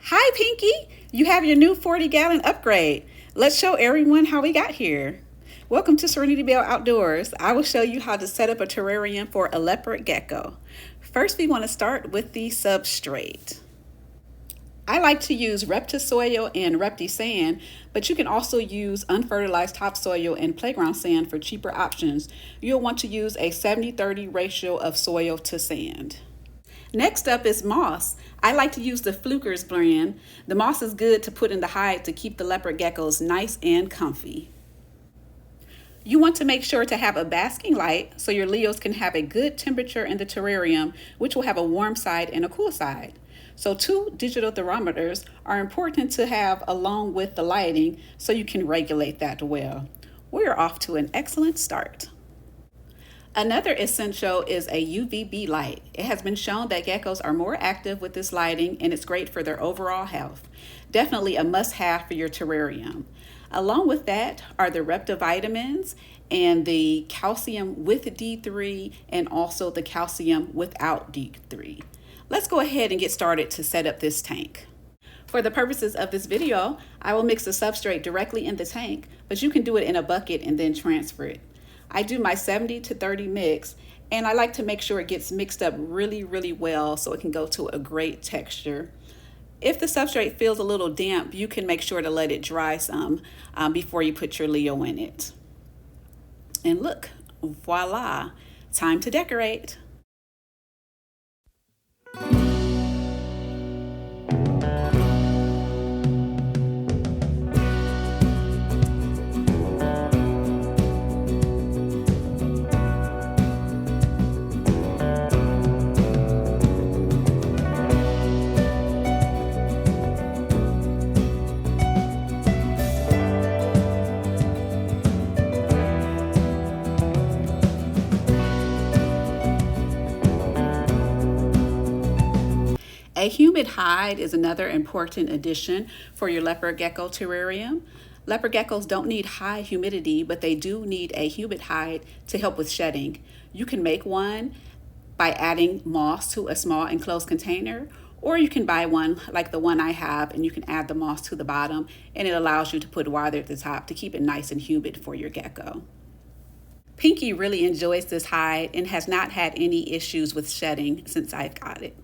Hi, Pinky. You have your new 40-gallon upgrade. Let's show everyone how we got here. Welcome to Serenity Belle Outdoors. I will show you how to set up a terrarium for a leopard gecko. First, we want to start with the substrate. I like to use ReptiSoil and Repti Sand, but you can also use unfertilized topsoil and playground sand for cheaper options. You'll want to use a 70-30 ratio of soil to sand. Next up is moss. I like to use the Fluker's brand. The moss is good to put in the hide to keep the leopard geckos nice and comfy. You want to make sure to have a basking light so your Leos can have a good temperature in the terrarium, which will have a warm side and a cool side. So 2 digital thermometers are important to have along with the lighting so you can regulate that well. We're off to an excellent start. Another essential is a UVB light. It has been shown that geckos are more active with this lighting and it's great for their overall health. Definitely a must-have for your terrarium. Along with that are the Repti Vitamins and the calcium with D3 and also the calcium without D3. Let's go ahead and get started to set up this tank. For the purposes of this video, I will mix the substrate directly in the tank, but you can do it in a bucket and then transfer it. I do my 70-30 mix, and I like to make sure it gets mixed up really well so it can go to a great texture. If the substrate feels a little damp, you can make sure to let it dry some before you put your Leo in it. And look, voila, time to decorate. A humid hide is another important addition for your leopard gecko terrarium. Leopard geckos don't need high humidity, but they do need a humid hide to help with shedding. You can make one by adding moss to a small enclosed container, or you can buy one like the one I have and you can add the moss to the bottom and it allows you to put water at the top to keep it nice and humid for your gecko. Pinky really enjoys this hide and has not had any issues with shedding since I've got it.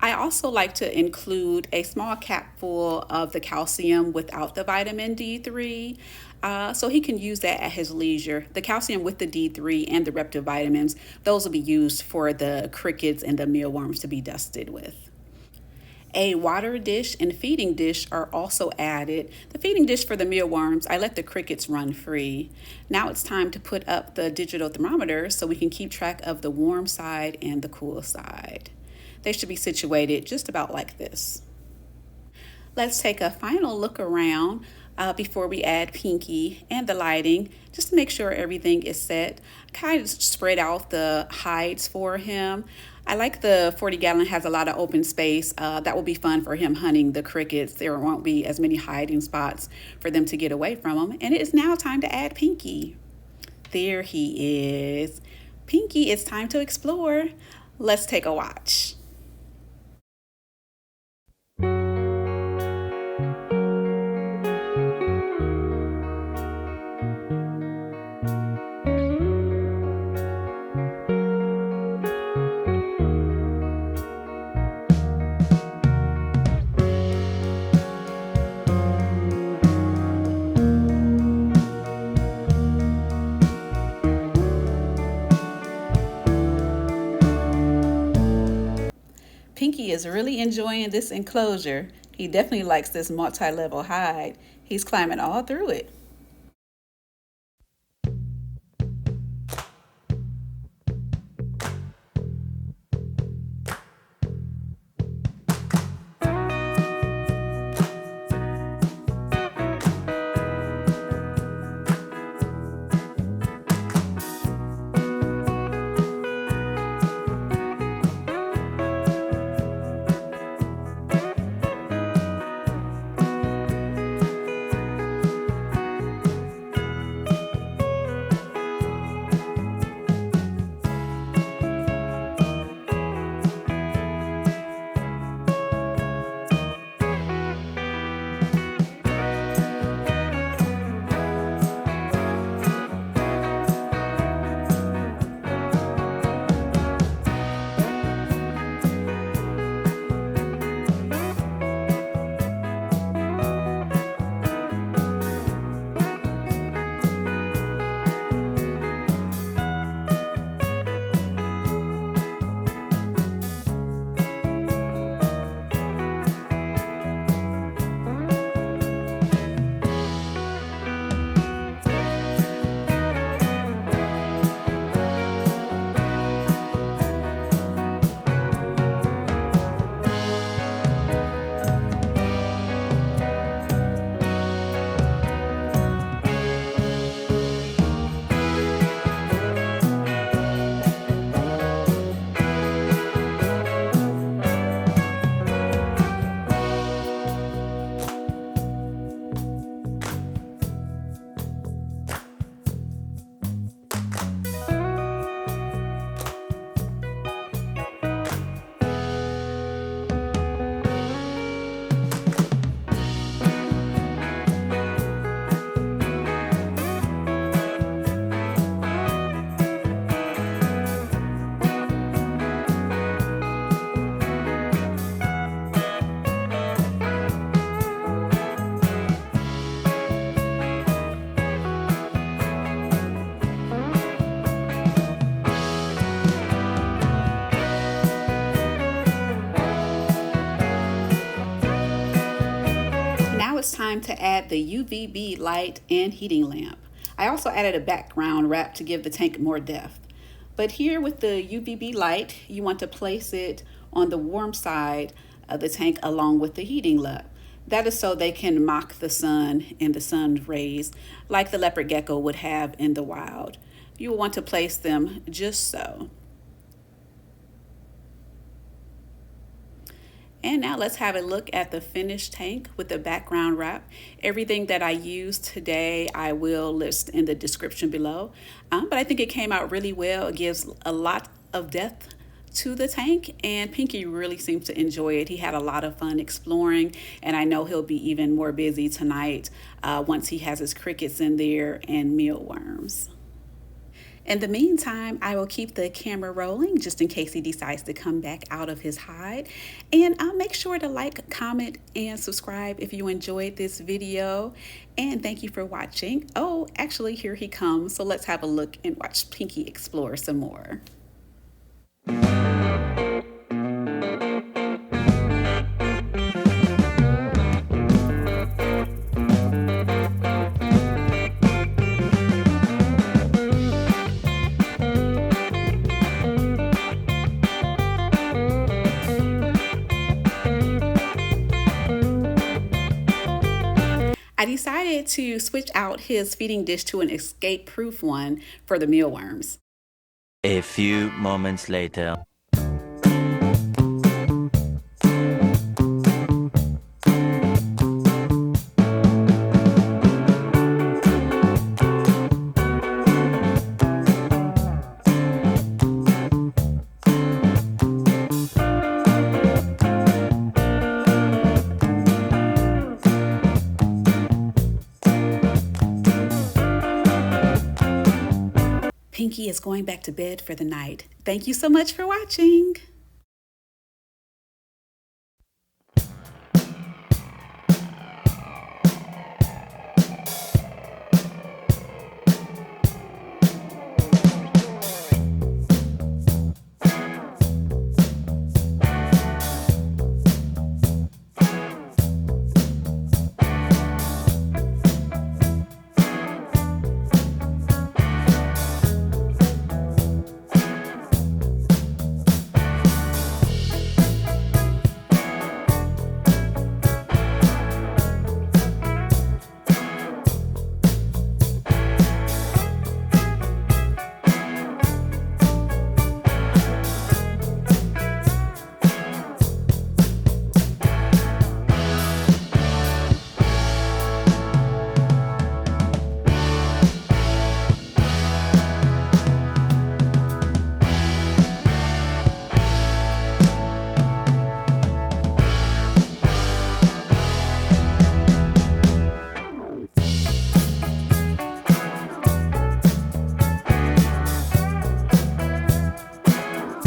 I also like to include a small cap full of the calcium without the vitamin D3, so he can use that at his leisure. The calcium with the D3 and the Repti Vitamins, those will be used for the crickets and the mealworms to be dusted with. A water dish and feeding dish are also added. The feeding dish for the mealworms, I let the crickets run free. Now it's time to put up the digital thermometer so we can keep track of the warm side and the cool side. They should be situated just about like this. Let's take a final look around before we add Pinky and the lighting, just to make sure everything is set. Kind of spread out the hides for him. I like the 40-gallon has a lot of open space. That will be fun for him hunting the crickets. There won't be as many hiding spots for them to get away from him. And it is now time to add Pinky. There he is. Pinky, it's time to explore. Let's take a watch. Pinky is really enjoying this enclosure. He definitely likes this multi-level hide. He's climbing all through it. it's time to add the UVB light and heating lamp. I also added a background wrap to give the tank more depth. But here with the UVB light, you want to place it on the warm side of the tank along with the heating lamp. That is so they can mock the sun and the sun rays like the leopard gecko would have in the wild. You will want to place them just so. And now let's have a look at the finished tank with the background wrap. Everything that I used today, I will list in the description below. But I think it came out really well. It gives a lot of depth to the tank, and Pinky really seems to enjoy it. He had a lot of fun exploring, and I know he'll be even more busy tonight once he has his crickets in there and mealworms. In the meantime, I will keep the camera rolling just in case he decides to come back out of his hide. And I'll make sure to like, comment, and subscribe if you enjoyed this video. And thank you for watching. Oh, actually, here he comes. So let's have a look and watch Pinky explore some more. I decided to switch out his feeding dish to an escape-proof one for the mealworms. A few moments later. Pinky is going back to bed for the night. Thank you so much for watching.